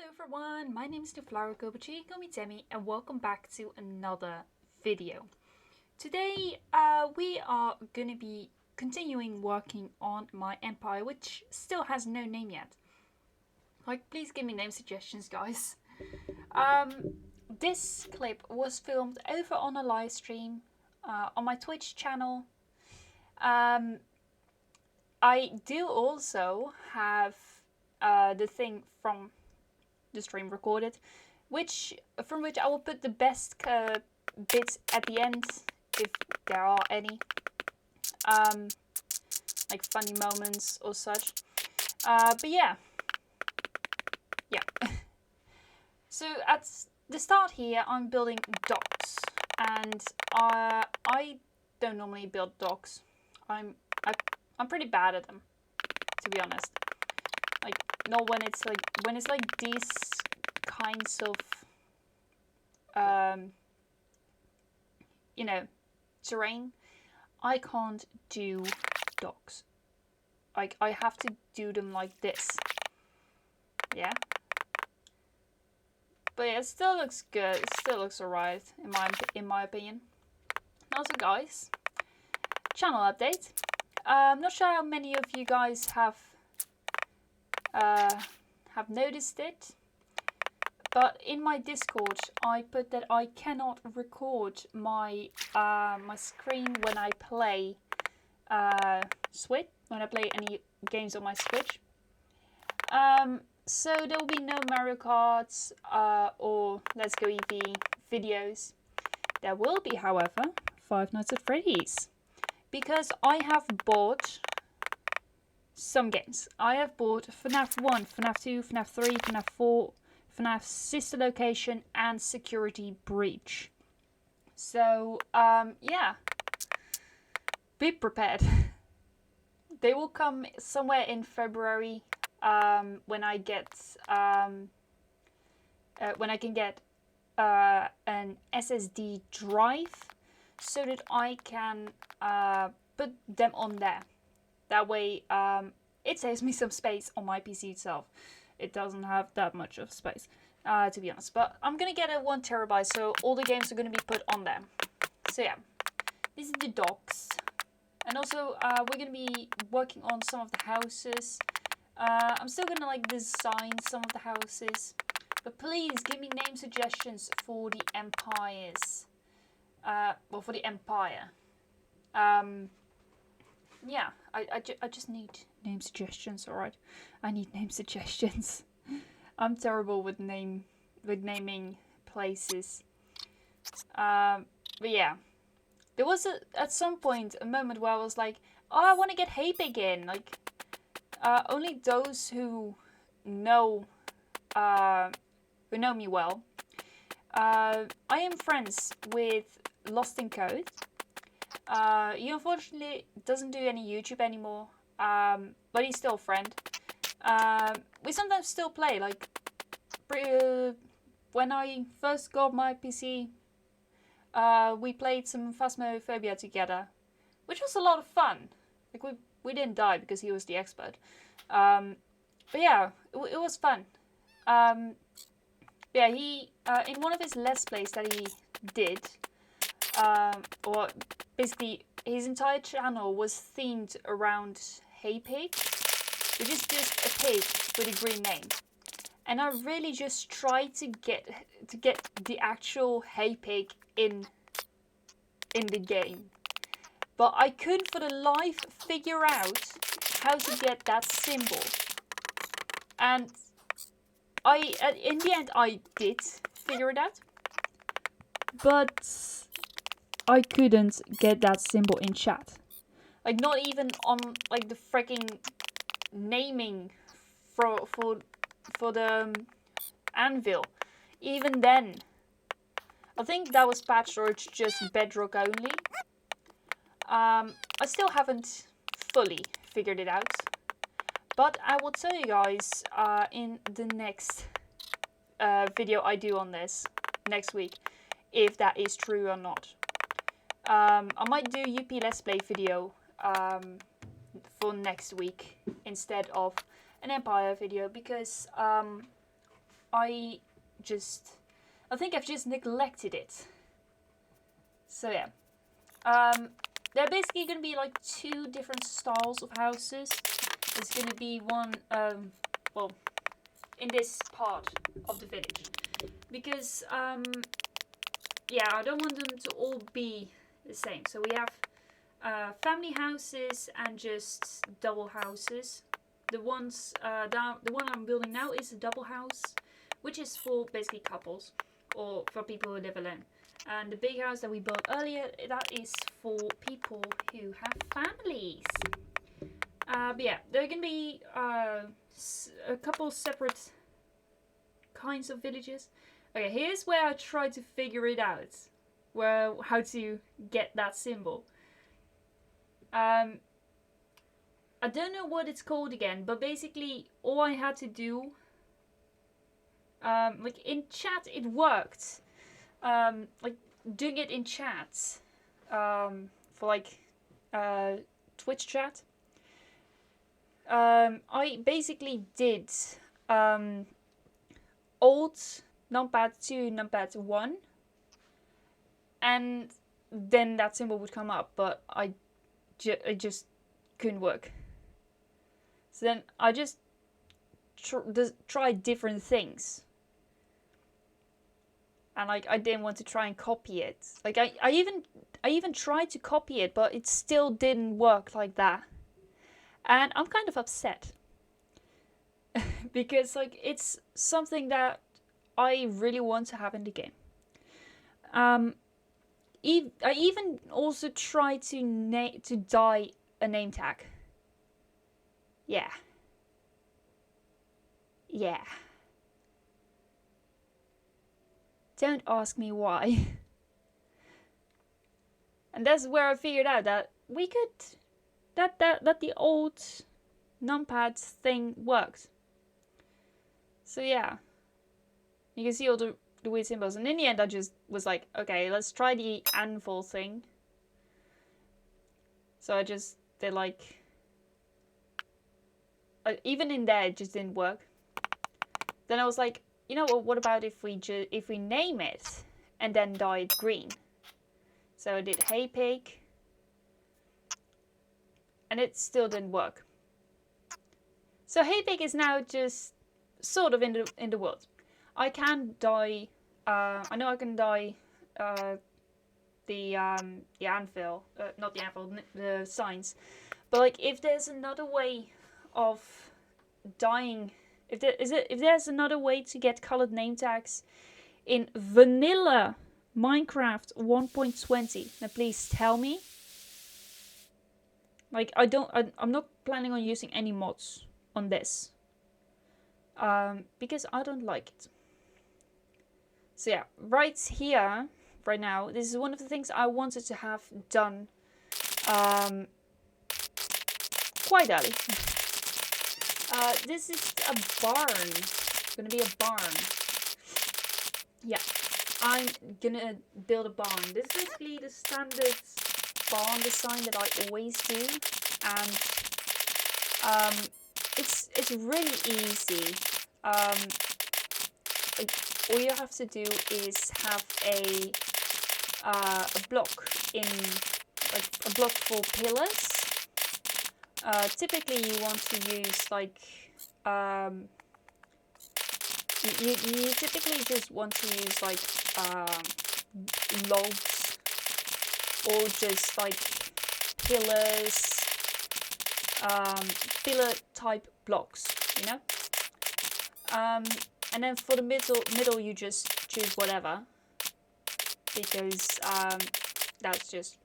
Hello everyone, my name is NewFlowerGirl, but you can call me Demi, and welcome back to another video. Today we are going to be continuing working on my empire, which still has no name yet. Please give me name suggestions, guys. This clip was filmed over on a live stream on my Twitch channel. I do also have the thing from the stream recorded, from which I will put the best bits at the end, if there are any, like funny moments or such. But yeah. So at the start here, I'm building docks, and I don't normally build docks. I'm pretty bad at them, to be honest. Not when it's like these kinds of terrain. I can't do docks. I have to do them like this. Yeah. But yeah, it still looks good. It still looks alright in my opinion. Also, guys, channel update. I'm not sure how many of you guys have noticed it, but in my Discord I put that I cannot record my my screen when I play Switch, when I play any games on my Switch. So there will be no Mario Karts or Let's Go Eevee videos. There will be, however, Five Nights at Freddy's, because I have bought some games. I have bought FNAF 1, FNAF 2, FNAF 3, FNAF 4, FNAF Sister Location, and Security Breach. So, yeah. Be prepared. They will come somewhere in February, when I can get an SSD drive, so that I can put them on there. That way, it saves me some space on my PC itself. It doesn't have that much of space, to be honest. But I'm gonna get a 1 terabyte, so all the games are gonna be put on there. So yeah, these are the docks. And also, we're gonna be working on some of the houses. I'm still gonna design some of the houses. But please give me name suggestions for the empires. Well, for the empire. Yeah, I just need name suggestions, alright? I need name suggestions. I'm terrible with naming places. But yeah. There was at some point a moment where I was like, oh, I want to get Haypig in. Only those who know me well. I am friends with Lost in Code. He unfortunately doesn't do any YouTube anymore, but he's still a friend. We sometimes still play, when I first got my PC, we played some Phasmophobia together, which was a lot of fun. We didn't die because he was the expert. But yeah, it was fun. Yeah, he, in one of his Let's Plays that he did, or basically his entire channel was themed around Haypig, which is just a pig with a green name. And I really just tried to get the actual Haypig in the game, but I couldn't for the life figure out how to get that symbol. And in the end I did figure it out, but I couldn't get that symbol in chat. Not even on the freaking naming for the anvil. Even then, I think that was patched, or it's just bedrock only. I still haven't fully figured it out, but I will tell you guys in the next video I do on this next week, if that is true or not. I might do UP Let's Play video for next week instead of an Empire video, because I think I've just neglected it. So yeah. There are basically going to be like 2 different styles of houses. There's going to be one, well, in this part of the village. Because, yeah, I don't want them to all be the same. So we have family houses and just double houses. The one I'm building now is a double house, which is for basically couples or for people who live alone. And the big house that we built earlier, that is for people who have families. But yeah, there are going to be a couple separate kinds of villages. Okay, here's where I try to figure it out. How to get that symbol. I don't know what it's called again, but basically all I had to do, like in chat it worked. Like doing it in chat, for like Twitch chat. I basically did Alt numpad 2 numpad 1, and then that symbol would come up, but it just couldn't work. So then I just tried different things. And like I didn't want to try and copy it. Like I even tried to copy it, but it still didn't work like that. And I'm kind of upset. Because like it's something that I really want to have in the game. I even also tried to dye a name tag. Yeah. Yeah. Don't ask me why. And that's where I figured out that we could that the old numpad thing worked. So yeah. You can see all the weird symbols. And in the end I just was like, okay, let's try the anvil thing. So I just did like even in there it just didn't work. Then I was like, you know what about if we name it and then dye it green? So I did hay pig, and it still didn't work. So hay pig is now just sort of in the world. I can dye. I know I can dye the anvil, not the anvil, the signs. But like, if there's another way of dyeing. If there's another way to get colored name tags in vanilla Minecraft 1.20, then please tell me. Like I'm not planning on using any mods on this, because I don't like it. So yeah, right here, right now, this is one of the things I wanted to have done quite early. This is a barn. It's gonna be a barn. Yeah, I'm gonna build a barn. This is basically the standard barn design that I always do, and it's really easy. Like, all you have to do is have a block like a block for pillars. Typically you want to use like you typically just want to use like logs or just like pillars, pillar type blocks, you know. And then for the middle you just choose whatever, because that's just,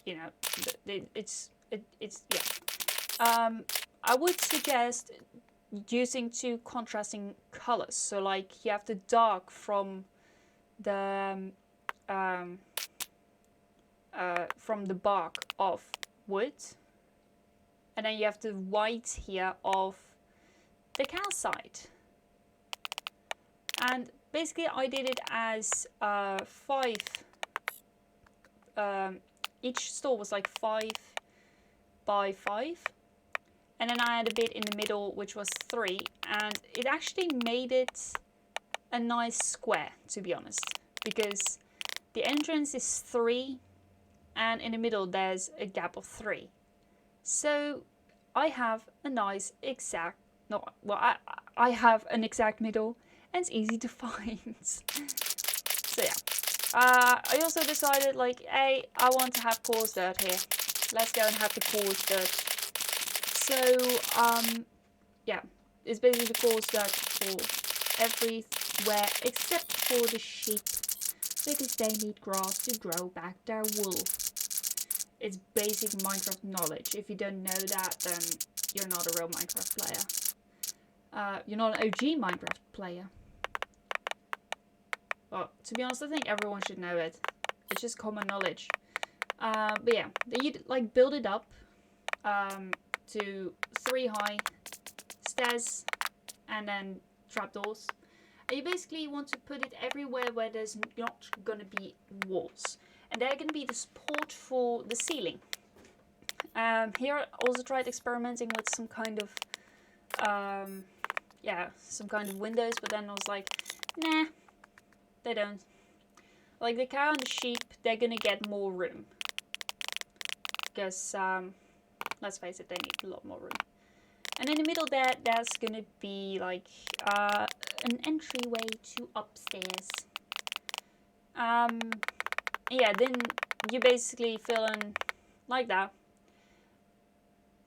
you know, it's yeah. I would suggest using 2 contrasting colors. So like you have the dark from the bark of wood, and then you have the white here of the calcite. And basically I did it as 5. Each store was like 5 by 5, And then I had a bit in the middle, which was 3. And it actually made it a nice square, to be honest. Because the entrance is 3. And in the middle, there's a gap of 3. So I have a nice exact... No, well, I have an exact middle. And it's easy to find. So yeah. I also decided, like, hey, I want to have coarse dirt here. Let's go and have the coarse dirt. So, yeah, it's basically coarse dirt for everywhere except for the sheep, because they need grass to grow back their wool. It's basic Minecraft knowledge. If you don't know that, then you're not a real Minecraft player. You're not an OG Minecraft player. Well, to be honest, I think everyone should know it. It's just common knowledge. But yeah, you like build it up to 3 high stairs and then trapdoors. And you basically want to put it everywhere where there's not gonna be walls, and they're gonna be the support for the ceiling. Here I also tried experimenting with some kind of some kind of windows, but then I was like, nah, they don't. Like the cow and the sheep, they're gonna get more room. Because, let's face it, they need a lot more room. And in the middle there's gonna be like an entryway to upstairs. Yeah, then you basically fill in like that.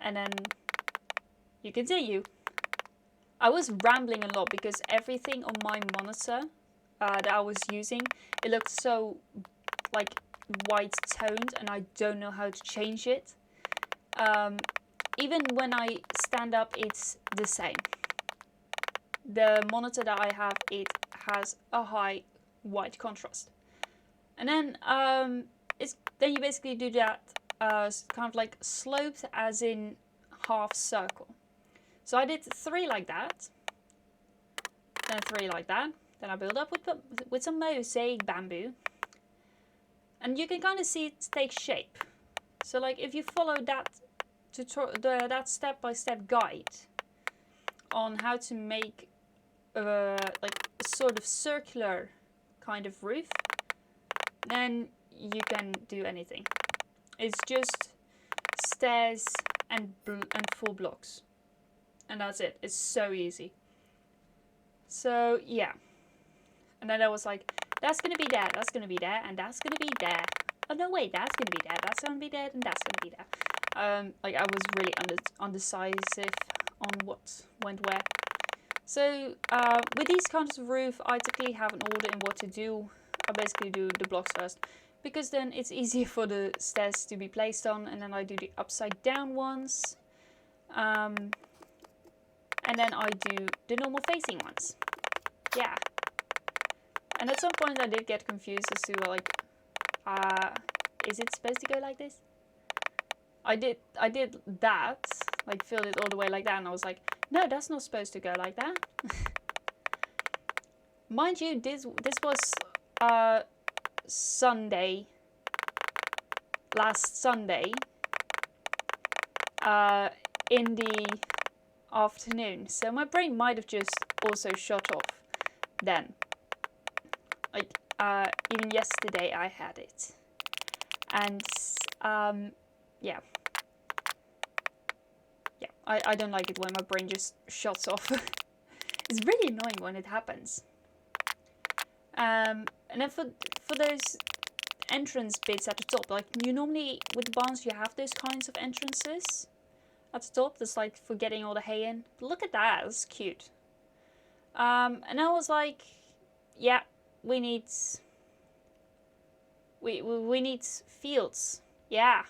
And then you continue. I was rambling a lot because everything on my monitor that I was using, it looked so like white toned, and I don't know how to change it. Even when I stand up, it's the same. The monitor that I have, it has a high white contrast. And then then you basically do that kind of like sloped, as in half circle. So I did 3 like that, then 3 like that. Then I build up with some mosaic bamboo. And you can kind of see it take shape. So like if you follow that that step-by-step guide on how to make like a sort of circular kind of roof, then you can do anything. It's just stairs and full blocks. And that's it. It's so easy. So yeah. And then I was like, that's going to be there, that's going to be there, and that's going to be there. Oh no, wait, that's going to be there, that's going to be there, and that's going to be there. Like I was really undecisive on what went where. So with these kinds of roof, I typically have an order in what to do. I basically do the blocks first, because then it's easier for the stairs to be placed on, and then I do the upside down ones. And then I do the normal facing ones. Yeah. And at some point I did get confused as to like, is it supposed to go like this? I did that, like filled it all the way like that, and I was like, no, that's not supposed to go like that. Mind you, this was Sunday, last Sunday, in the afternoon, so my brain might have just also shut off then. Like, even yesterday I had it. And, yeah. Yeah, I don't like it when my brain just shuts off. It's really annoying when it happens. And then for those entrance bits at the top, like, you normally, with the barns, you have those kinds of entrances at the top. That's like for getting all the hay in. But look at that, it's cute. And I was like, yeah, we need fields. Yeah,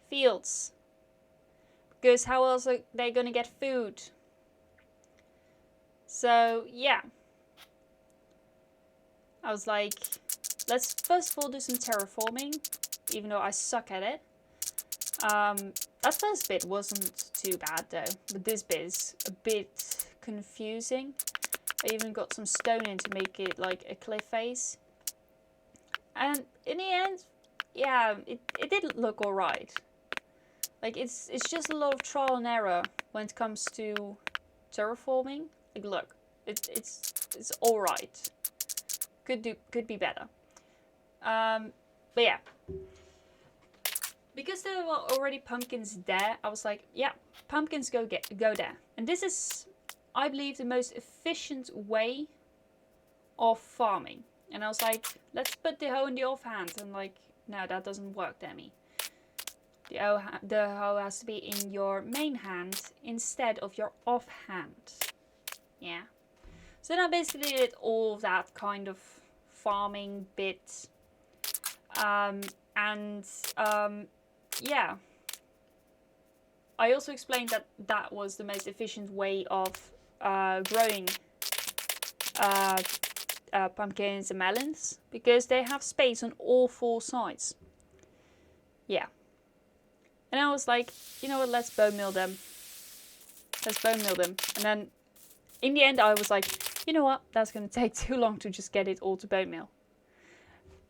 fields. Because how else are they gonna get food? So yeah, I was like, let's first of all do some terraforming, even though I suck at it. That first bit wasn't too bad though, but this bit is a bit confusing. I even got some stone in to make it like a cliff face. And in the end, yeah, it did look alright. Like it's just a lot of trial and error when it comes to terraforming. Like look, it's all right. Could be better. But yeah, because there were already pumpkins there, I was like, yeah, pumpkins go there. And this is, I believe, the most efficient way of farming. And I was like, let's put the hoe in the offhand. And like, no, that doesn't work, Demi. The hoe has to be in your main hand instead of your offhand. Yeah. So then I basically did all of that kind of farming bit. Yeah. I also explained that that was the most efficient way of growing pumpkins and melons, because they have space on all four sides. Yeah. And I was like, you know what, let's bone meal them. Let's bone meal them. And then in the end I was like, you know what, that's going to take too long to just get it all to bone meal.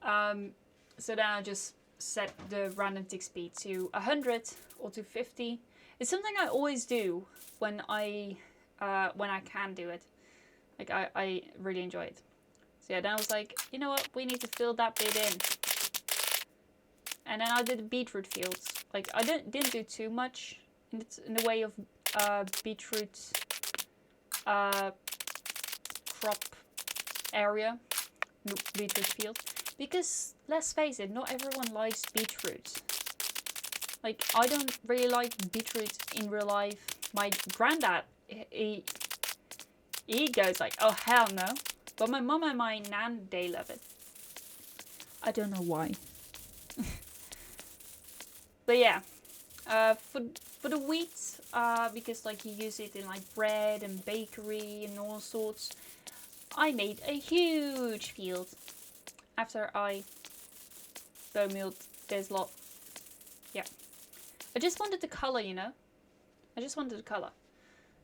So then I just set the random tick speed to 100 or to 50. It's something I always do when I can do it. Like I really enjoy it. So yeah, then I was like, you know what, we need to fill that bit in. And then I did the beetroot fields. Like I didn't do too much in the way of beetroot crop area, beetroot field. Because let's face it, not everyone likes beetroot. Like I don't really like beetroot in real life. My granddad, he goes like, oh hell no. But my mum and my nan, they love it. I don't know why. But yeah, for the wheat, because like you use it in like bread and bakery and all sorts, I made a huge field after I bone mealed this lot. Yeah, I just wanted the color, you know. I just wanted the color.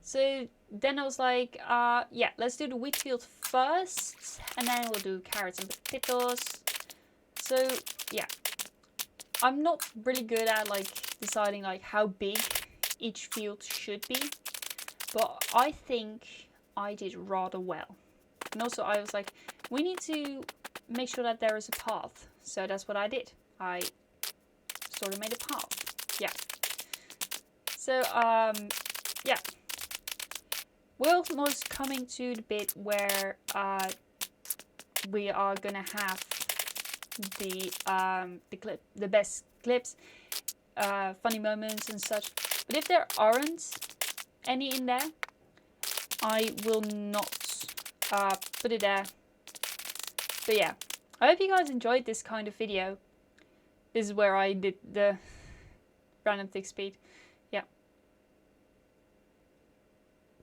So then I was like, yeah, let's do the wheat field first, and then we'll do carrots and potatoes. So yeah, I'm not really good at like deciding like how big each field should be, but I think I did rather well. And also I was like, we need to make sure that there is a path. So that's what I did. I sort of made a path. Yeah. So yeah. We're almost coming to the bit where we are gonna have the best clips, funny moments and such. But if there aren't any in there, I will not put it there. But yeah, I hope you guys enjoyed this kind of video. This is where I did the random tick speed. Yeah.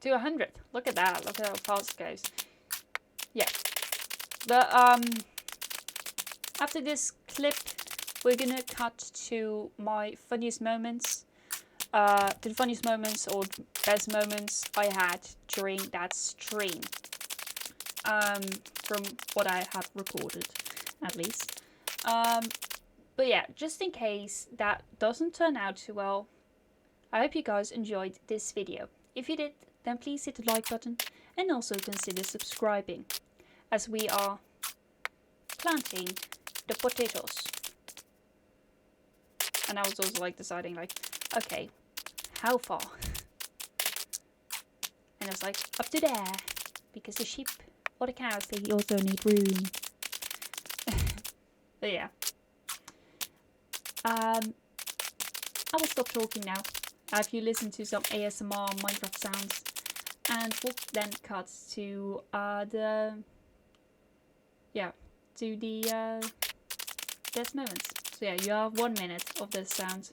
To 100. Look at that. Look at how fast it goes. Yeah. But after this clip, we're gonna cut to my funniest moments. To the funniest moments or best moments I had during that stream. From what I have recorded, at least. But yeah, just in case that doesn't turn out too well, I hope you guys enjoyed this video. If you did, then please hit the like button and also consider subscribing, as we are planting the potatoes. And I was also like deciding like, okay, how far? And I was like, up to there, because the sheep or the cows, they also need room. But yeah. I will stop talking now. Have you listened to some ASMR Minecraft sounds? And we'll then cut to the best moments. So yeah, you have 1 minute of the sounds.